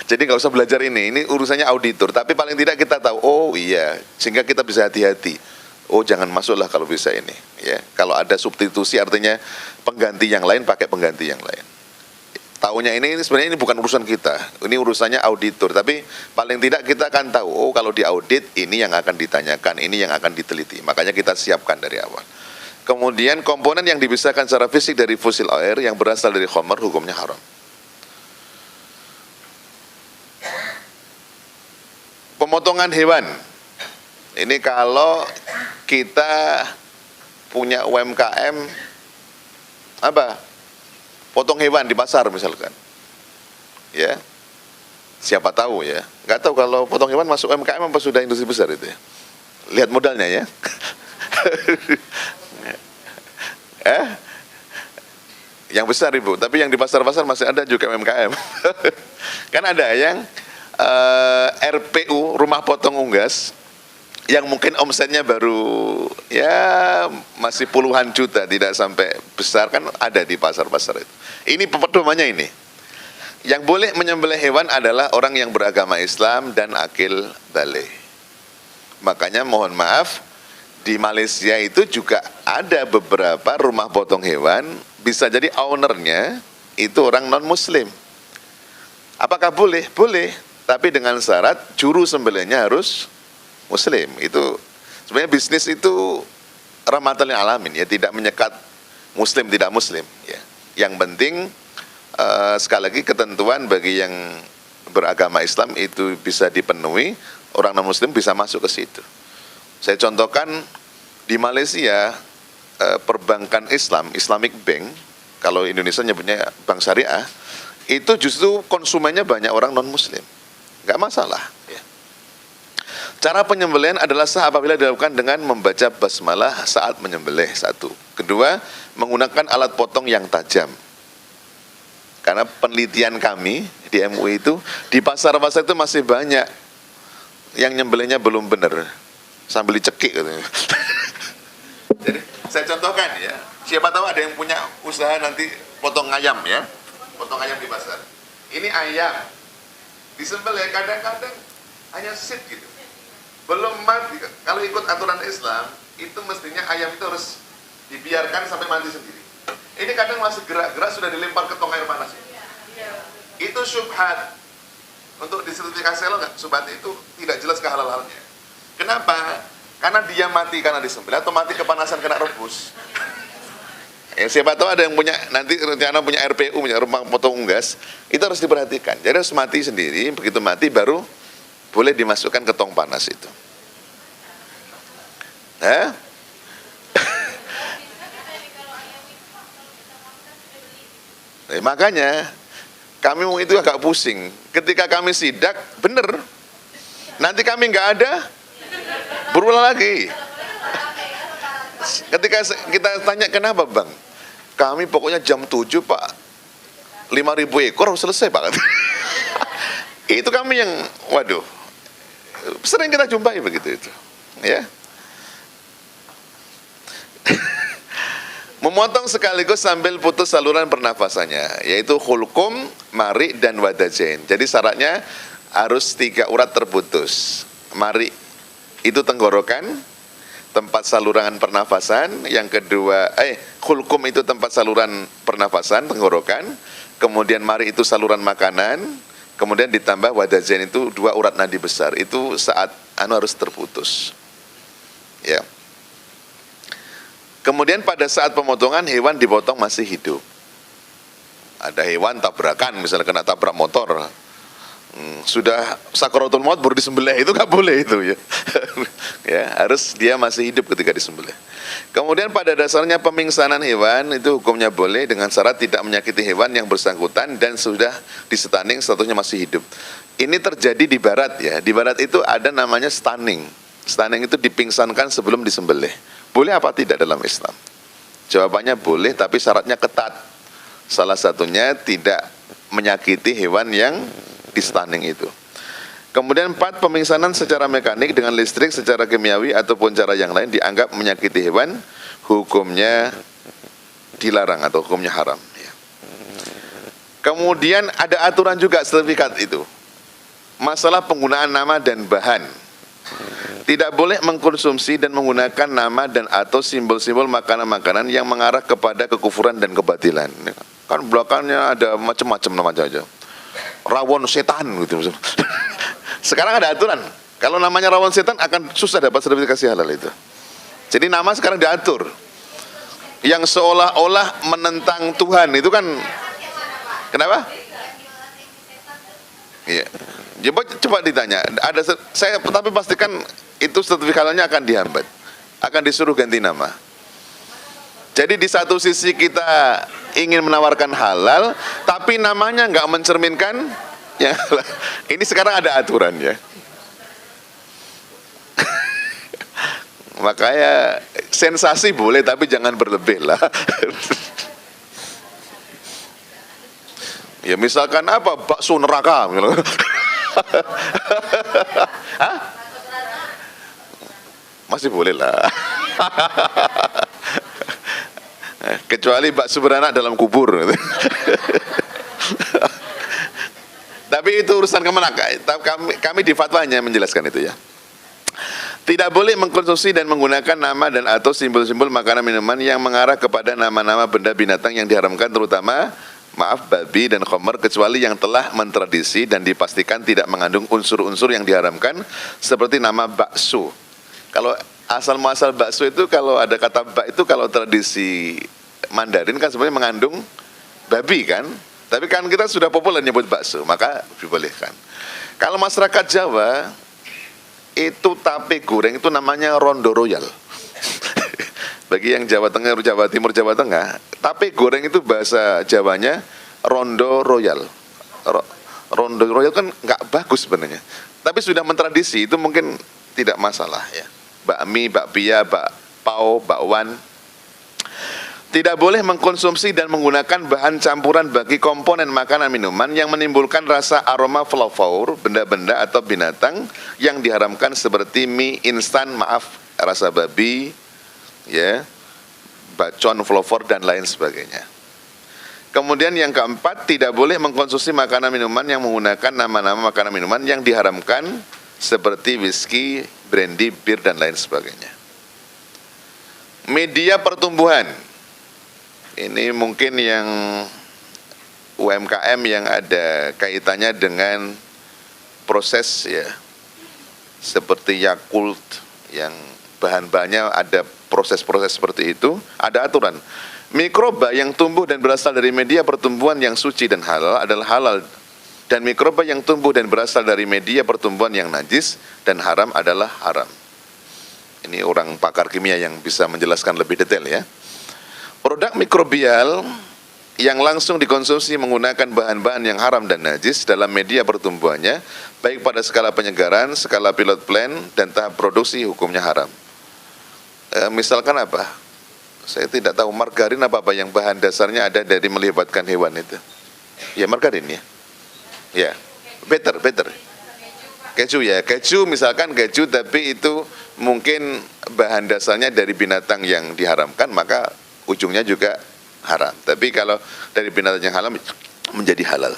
Jadi nggak usah belajar ini urusannya auditor. Tapi paling tidak kita tahu, oh iya, sehingga kita bisa hati-hati. Oh jangan masuklah kalau bisa ini. Ya, kalau ada substitusi artinya pengganti yang lain pakai pengganti yang lain. Tahunya ini sebenarnya ini bukan urusan kita, ini urusannya auditor. Tapi paling tidak kita akan tahu, oh kalau diaudit ini yang akan ditanyakan, ini yang akan diteliti. Makanya kita siapkan dari awal. Kemudian komponen yang dipisahkan secara fisik dari fosil air yang berasal dari khamar hukumnya haram. Pemotongan hewan. Ini kalau kita punya UMKM apa? Potong hewan di pasar misalkan. Ya. Siapa tahu ya. Enggak tahu kalau potong hewan masuk UMKM apa sudah industri besar itu ya. Lihat modalnya ya. Yang besar ibu, tapi yang di pasar-pasar masih ada juga UMKM. Kan ada yang RPU, rumah potong unggas, yang mungkin omsetnya baru ya masih puluhan juta, tidak sampai besar, kan ada di pasar-pasar itu. Ini pedomannya ini. Yang boleh menyembelih hewan adalah orang yang beragama Islam dan akil baligh. Makanya mohon maaf, di Malaysia itu juga ada beberapa rumah potong hewan, bisa jadi ownernya itu orang non-muslim. Apakah boleh? Boleh, tapi dengan syarat juru sembelihnya harus muslim. Itu sebenarnya bisnis itu rahmatan lil alamin ya, tidak menyekat muslim tidak muslim ya. Yang penting sekali lagi ketentuan bagi yang beragama Islam itu bisa dipenuhi, orang non-muslim bisa masuk ke situ. Saya contohkan di Malaysia, perbankan Islam, Islamic Bank, kalau Indonesia nyebutnya bank syariah, itu justru konsumennya banyak orang non-muslim. Nggak masalah. Ya. Cara penyembelihan adalah sah apabila dilakukan dengan membaca basmalah saat menyembelih, satu. Kedua, menggunakan alat potong yang tajam. Karena penelitian kami di MUI itu, di pasar-pasar itu masih banyak yang nyembelihnya belum benar. Sambil dicekik katanya. Jadi saya contohkan ya, siapa tahu ada yang punya usaha nanti potong ayam ya, potong ayam di pasar. Ini ayam disembelih kadang-kadang hanya sit gitu, belum mati. Kalau ikut aturan Islam itu mestinya ayam itu harus dibiarkan sampai mati sendiri. Ini kadang masih gerak-gerak sudah dilempar ke tong air panas. Itu syubhat. Untuk disertifikasi halal nggak? Syubhat itu tidak jelas kehalalannya. Kenapa? Karena dia mati karena disembelih atau mati kepanasan kena rebus. Ya, siapa tahu ada yang punya nanti rencana punya RPU, punya rumah potong unggas, itu harus diperhatikan. Jadi harus mati sendiri, begitu mati baru boleh dimasukkan ke tong panas itu. Makanya kami itu agak pusing. Ketika kami sidak, bener. Nanti kami nggak ada, berulang lagi. Ketika kita tanya kenapa bang, kami pokoknya jam 7 pak, 5.000 ekor harus selesai pak. Itu kami yang, waduh, sering kita jumpai begitu itu, ya. Memotong sekaligus sambil putus saluran pernafasannya, yaitu hulkum, mari, dan wadajain. Jadi syaratnya harus 3 urat terputus. Mari itu tenggorokan, tempat saluran pernafasan. Yang kedua, hulkum itu tempat saluran pernafasan, tenggorokan. Kemudian mari itu saluran makanan. Kemudian ditambah wadajain itu 2 urat nadi besar. Itu saat harus terputus. Ya. Kemudian pada saat pemotongan hewan dipotong masih hidup. Ada hewan tabrakan, misalnya kena tabrak motor, sudah sakaratul maut baru disembelih, itu nggak boleh itu ya. Ya, harus dia masih hidup ketika disembelih. Kemudian pada dasarnya pemingsanan hewan itu hukumnya boleh dengan syarat tidak menyakiti hewan yang bersangkutan dan sudah disetanning statusnya masih hidup. Ini terjadi di barat ya. Di barat itu ada namanya stunning. Stunning itu dipingsankan sebelum disembelih. Boleh apa tidak dalam Islam? Jawabannya boleh, tapi syaratnya ketat. Salah satunya tidak menyakiti hewan yang di stunning itu. Kemudian 4, pemingsanan secara mekanik dengan listrik, secara kimiawi ataupun cara yang lain dianggap menyakiti hewan, hukumnya dilarang atau hukumnya haram. Kemudian ada aturan juga sertifikat itu. Masalah penggunaan nama dan bahan. Tidak boleh mengkonsumsi dan menggunakan nama dan atau simbol-simbol makanan-makanan yang mengarah kepada kekufuran dan kebatilan. Kan belakangnya ada macam-macam nama aja. Rawon setan gitu. Sekarang ada aturan. Kalau namanya rawon setan akan susah dapat sertifikasi halal itu. Jadi nama sekarang diatur. Yang seolah-olah menentang Tuhan itu kan, kenapa? Iya. Coba ditanya. Saya tapi pastikan itu sertifikatnya akan dihambat, akan disuruh ganti nama. Jadi di satu sisi kita ingin menawarkan halal, tapi namanya nggak mencerminkan ya. Ini sekarang ada aturannya. Makanya sensasi boleh, tapi jangan berlebih lah. Ya misalkan apa, bakso neraka. Hah? Masih boleh lah. Kecuali bakso beranak dalam kubur. Tapi itu urusan kemenak. Kami di fatwanya menjelaskan itu ya. Tidak boleh mengkonsumsi dan menggunakan nama dan atau simbol-simbol makanan minuman yang mengarah kepada nama-nama benda binatang yang diharamkan, terutama babi dan khamar, kecuali yang telah mentradisi dan dipastikan tidak mengandung unsur-unsur yang diharamkan, seperti nama bakso. Kalau asal muasal bakso itu, kalau ada kata bak itu kalau tradisi Mandarin kan sebenarnya mengandung babi kan, tapi kan kita sudah populer nyebut bakso, maka dibolehkan. Kalau masyarakat Jawa itu tape goreng itu namanya rondo royal. Bagi yang Jawa Tengah, Jawa Timur, Jawa Tengah, tape goreng itu bahasa Jawanya rondo royal. Rondo royal kan nggak bagus sebenarnya, tapi sudah mentradisi, itu mungkin tidak masalah ya. Bakmi, bakpia, bakpao, bakwan. Tidak boleh mengkonsumsi dan menggunakan bahan campuran bagi komponen makanan minuman yang menimbulkan rasa aroma flavor, benda-benda atau binatang yang diharamkan, seperti mie instan, rasa babi, ya, bacon, flavor dan lain sebagainya. Kemudian yang keempat, tidak boleh mengkonsumsi makanan minuman yang menggunakan nama-nama makanan minuman yang diharamkan, seperti whisky, brandy, bir dan lain sebagainya. Media pertumbuhan. Ini mungkin yang UMKM yang ada kaitannya dengan proses ya, seperti Yakult yang bahan-bahannya ada proses-proses seperti itu, ada aturan. Mikroba yang tumbuh dan berasal dari media pertumbuhan yang suci dan halal adalah halal, dan mikroba yang tumbuh dan berasal dari media pertumbuhan yang najis dan haram adalah haram. Ini orang pakar kimia yang bisa menjelaskan lebih detail ya. Produk mikrobial yang langsung dikonsumsi menggunakan bahan-bahan yang haram dan najis dalam media pertumbuhannya, baik pada skala penyegaran, skala pilot plant, dan tahap produksi, hukumnya haram. Misalkan apa? Saya tidak tahu, margarin apa yang bahan dasarnya ada dari melibatkan hewan itu. Ya margarin ya. Ya, better. Keju ya, keju misalkan keju, tapi itu mungkin bahan dasarnya dari binatang yang diharamkan, maka ujungnya juga haram. Tapi kalau dari binatang yang halal menjadi halal.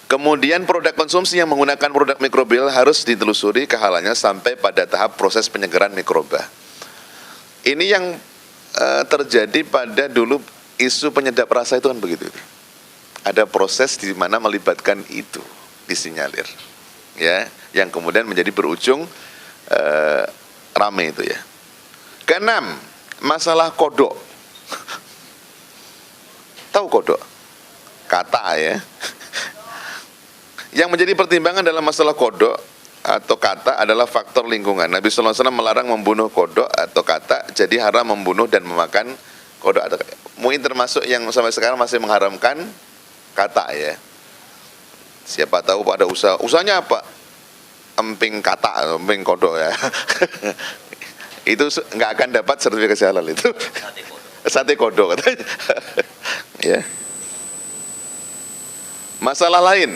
Kemudian produk konsumsi yang menggunakan produk mikrobial harus ditelusuri kehalalnya sampai pada tahap proses penyegaran mikroba. Ini yang terjadi pada dulu isu penyedap rasa itu kan begitu. Ada proses di mana melibatkan itu, disinyalir. Ya, yang kemudian menjadi berujung rame itu ya. Keenam, masalah kodok. Tahu kodok? Kata ya. Yang menjadi pertimbangan dalam masalah kodok atau kata adalah faktor lingkungan. Nabi SAW melarang membunuh kodok atau kata, jadi haram membunuh dan memakan kodok atau kata. Mungkin termasuk yang sampai sekarang masih mengharamkan kata ya. Siapa tahu pada usahanya apa? Emping kata, emping kodok ya. Itu nggak akan dapat sertifikasi halal itu. Sate kodok katanya. Ya. Masalah lain.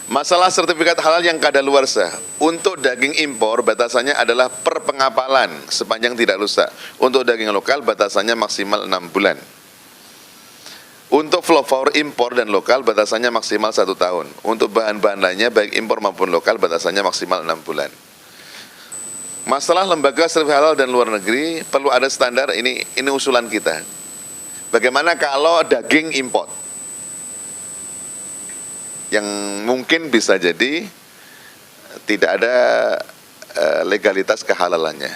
Masalah sertifikat halal yang kadaluarsa. Untuk daging impor batasannya adalah per pengapalan sepanjang tidak rusak. Untuk daging lokal batasannya maksimal 6 bulan. Untuk floor impor dan lokal batasannya maksimal 1 tahun. Untuk bahan-bahan lainnya baik impor maupun lokal batasannya maksimal 6 bulan. Masalah lembaga servis halal dan luar negeri perlu ada standar, ini usulan kita. Bagaimana kalau daging import? Yang mungkin bisa jadi tidak ada legalitas kehalalannya,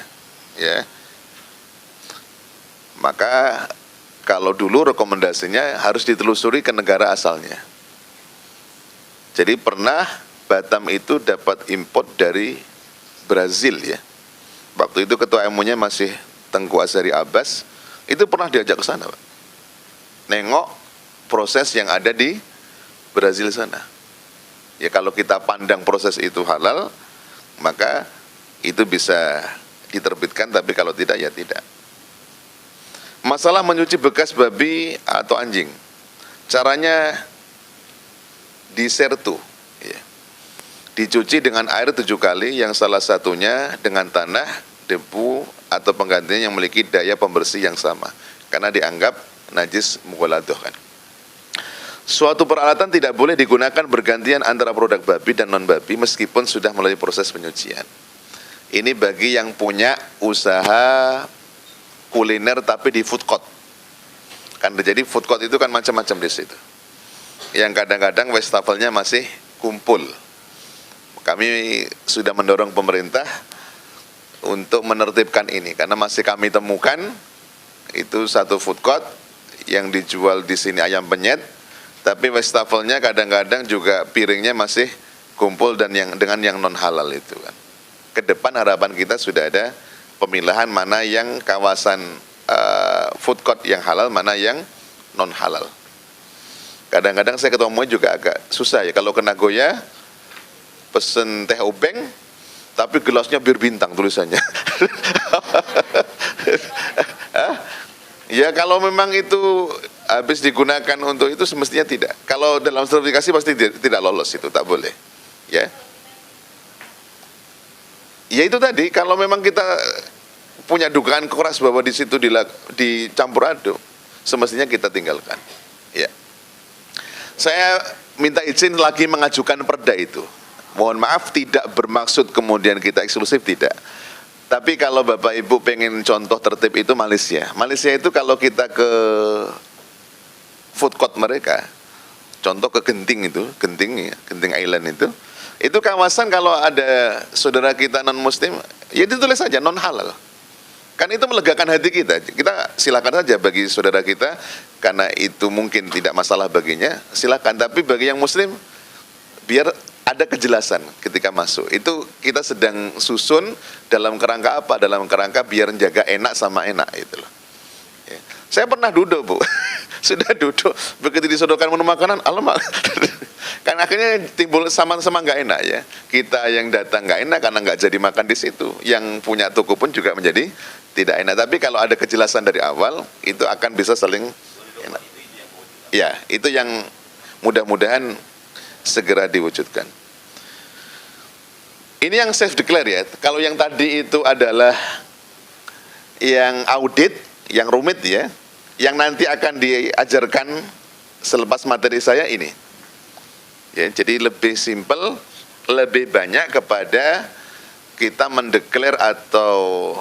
ya. Maka kalau dulu rekomendasinya harus ditelusuri ke negara asalnya. Jadi pernah Batam itu dapat import dari Brazil, ya. Waktu itu ketua MU-nya masih Tengku Azhari Abbas, itu pernah diajak ke sana, Pak. Nengok proses yang ada di Brazil sana. Ya kalau kita pandang proses itu halal, maka itu bisa diterbitkan, tapi kalau tidak ya tidak. Masalah menyuci bekas babi atau anjing. Caranya disertu, ya. Dicuci dengan air 7 kali, yang salah satunya dengan tanah, debu, atau penggantinya yang memiliki daya pembersih yang sama. Karena dianggap najis mughaladah kan. Suatu peralatan tidak boleh digunakan bergantian antara produk babi dan non-babi meskipun sudah melalui proses penyucian. Ini bagi yang punya usaha kuliner tapi di food court. Kan jadi food court itu kan macam-macam di situ. Yang kadang-kadang wastafelnya masih kumpul. Kami sudah mendorong pemerintah untuk menertibkan ini karena masih kami temukan itu satu food court yang dijual di sini ayam penyet, tapi wastafelnya kadang-kadang juga piringnya masih kumpul dan dengan yang non halal itu kan. Ke depan harapan kita sudah ada pemilahan mana yang kawasan food court yang halal, mana yang non halal. Kadang-kadang saya ketemu juga agak susah ya kalau ke Nagoya pesen teh obeng tapi gelasnya bir bintang tulisannya. Ya kalau memang itu habis digunakan untuk itu semestinya tidak. Kalau dalam sertifikasi pasti tidak lolos, itu tak boleh. Ya. Ya itu tadi, kalau memang kita punya dugaan keras bahwa di situ dicampur aduk, semestinya kita tinggalkan. Ya. Saya minta izin lagi mengajukan perda itu. Mohon maaf tidak bermaksud kemudian kita eksklusif, tidak. Tapi kalau Bapak Ibu pengen contoh tertib itu Malaysia. Malaysia itu kalau kita ke food court mereka, contoh ke Genting itu, Genting Island itu kawasan kalau ada saudara kita non muslim, ya ditulis saja non halal. Kan itu melegakan hati kita. Kita silakan saja bagi saudara kita, karena itu mungkin tidak masalah baginya, silakan. Tapi bagi yang muslim, biar ada kejelasan ketika masuk. Itu kita sedang susun dalam kerangka apa? Dalam kerangka biar menjaga enak sama enak itu loh. Ya. Saya pernah duduk, Bu. Sudah duduk, begitu disodorkan menu makanan, alamak. Kan akhirnya timbul sama-sama nggak enak ya. Kita yang datang nggak enak karena nggak jadi makan di situ. Yang punya toko pun juga menjadi tidak enak. Tapi kalau ada kejelasan dari awal, itu akan bisa saling enak. Ya, itu yang mudah-mudahan segera diwujudkan. Ini yang self declare ya. Kalau yang tadi itu adalah yang audit, yang rumit ya, yang nanti akan diajarkan selepas materi saya ini. Ya, jadi lebih simpel, lebih banyak kepada kita mendeklar atau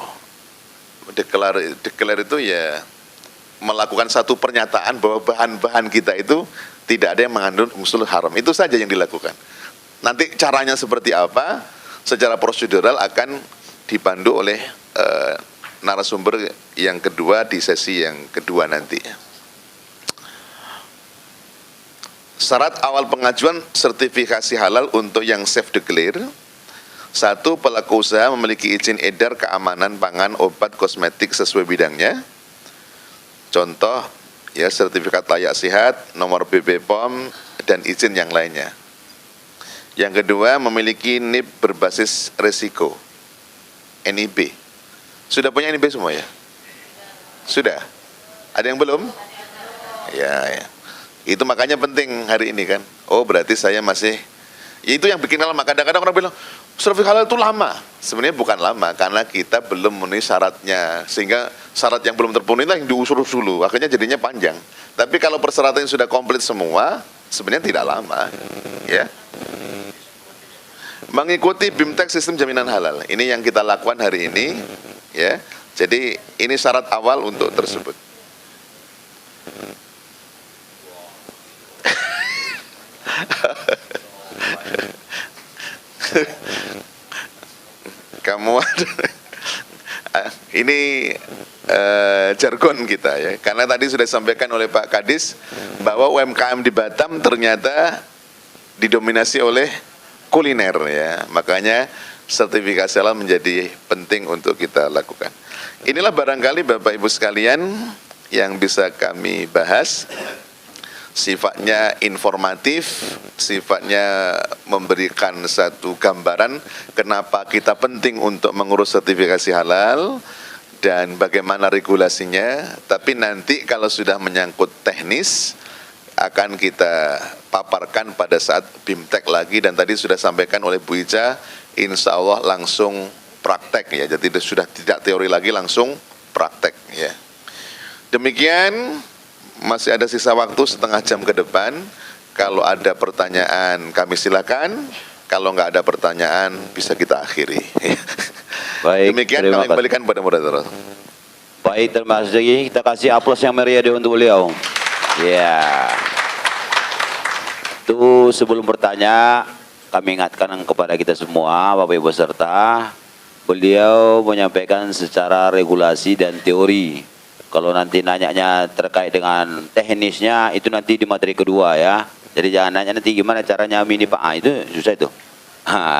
deklar itu ya melakukan satu pernyataan bahwa bahan-bahan kita itu tidak ada yang mengandung unsur haram. Itu saja yang dilakukan. Nanti caranya seperti apa, secara prosedural akan dipandu oleh narasumber yang kedua di sesi yang kedua nanti. Syarat awal pengajuan sertifikasi halal untuk yang self declare. 1. Pelaku usaha memiliki izin edar keamanan pangan, obat, kosmetik sesuai bidangnya. Contoh, ya sertifikat layak sehat, nomor BPOM, dan izin yang lainnya. Yang kedua, memiliki NIB berbasis risiko, NIB. Sudah punya NIB semua ya? Sudah? Ada yang belum? Ya. Itu makanya penting hari ini kan. Oh berarti saya masih Ya, itu yang bikin lama. Kadang-kadang orang bilang servis halal itu lama. Sebenarnya bukan lama, karena kita belum memenuhi syaratnya. Sehingga syarat yang belum terpenuhi itu yang diurus dulu. Akhirnya jadinya panjang. Tapi kalau persyaratan sudah komplit semua, sebenarnya tidak lama. Ya. Mengikuti BIMTEK sistem jaminan halal. Ini yang kita lakukan hari ini. Ya. Jadi ini syarat awal untuk tersebut. Kamu ini jargon kita ya, karena tadi sudah disampaikan oleh Pak Kadis bahwa UMKM di Batam ternyata didominasi oleh kuliner ya, makanya sertifikasi halal menjadi penting untuk kita lakukan. Inilah barangkali Bapak Ibu sekalian yang bisa kami bahas. Sifatnya informatif, sifatnya memberikan satu gambaran kenapa kita penting untuk mengurus sertifikasi halal dan bagaimana regulasinya. Tapi nanti kalau sudah menyangkut teknis akan kita paparkan pada saat BIMTEK lagi, dan tadi sudah sampaikan oleh Bu Ica, insya Allah langsung praktek ya, jadi sudah tidak teori lagi, langsung praktek ya. Demikian. Masih ada sisa waktu setengah jam ke depan. Kalau ada pertanyaan kami silakan. Kalau nggak ada pertanyaan bisa kita akhiri. Baik, demikian kami kembalikan pada moderator. Baik, terima kasih. Kita kasih aplaus yang meriah untuk beliau. Ya. Itu sebelum bertanya, kami ingatkan kepada kita semua, Bapak Ibu peserta, beliau menyampaikan secara regulasi dan teori. Kalau nanti nanyanya terkait dengan teknisnya, itu nanti di materi kedua ya. Jadi jangan nanya nanti gimana caranya mini Pak. Itu susah itu.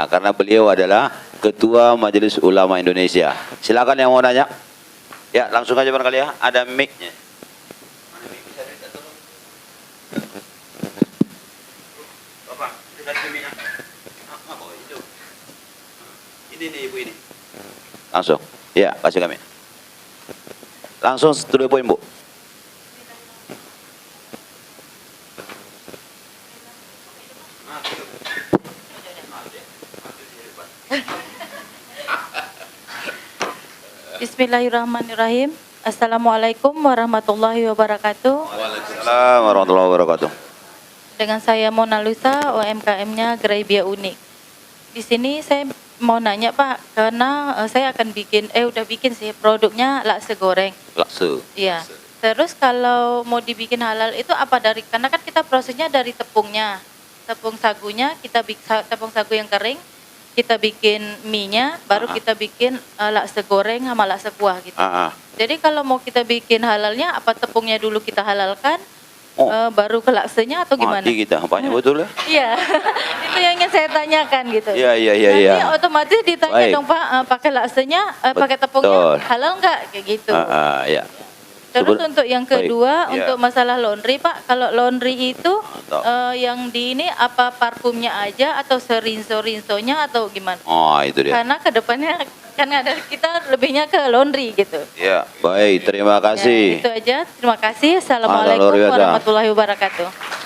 Karena beliau adalah Ketua Majelis Ulama Indonesia. Silakan yang mau nanya. Ya, langsung aja barangkali ya. Ada mic-nya. Bapak, kasih mic-nya. Itu. Ini nih Ibu ini. Langsung. Ya, kasih kami. Langsung studio poin Bu. Bismillahirrahmanirrahim. Assalamualaikum warahmatullahi wabarakatuh. Waalaikumsalam warahmatullahi wabarakatuh. Dengan saya Mona Luisa, UMKM-nya Graibia Unik. Di sini saya mau nanya Pak, karena saya akan udah bikin sih produknya laksa goreng. Laksa. Iya. Terus kalau mau dibikin halal itu apa karena kan kita prosesnya dari tepungnya, tepung sagunya tepung sagu yang kering, kita bikin mie-nya, baru kita bikin laksa goreng sama laksa kuah gitu. Jadi kalau mau kita bikin halalnya, apa tepungnya dulu kita halalkan? Baru ke laksanya atau gimana? Mati kita, banyak betul ya? Iya, itu yang ingin saya tanyakan gitu. Iya. Nanti otomatis ditanya dong Pak, pakai laksanya, pakai tepungnya halal nggak? Kayak gitu. Iya. Terus untuk yang kedua, untuk masalah laundry Pak, kalau laundry itu yang di ini apa parfumnya aja atau serinso-rinsonya atau gimana? Oh itu dia. Karena kedepannya kan ada kita lebihnya ke laundry gitu. Ya, baik, terima kasih. Ya, itu aja, terima kasih. Assalamualaikum warahmatullahi wabarakatuh.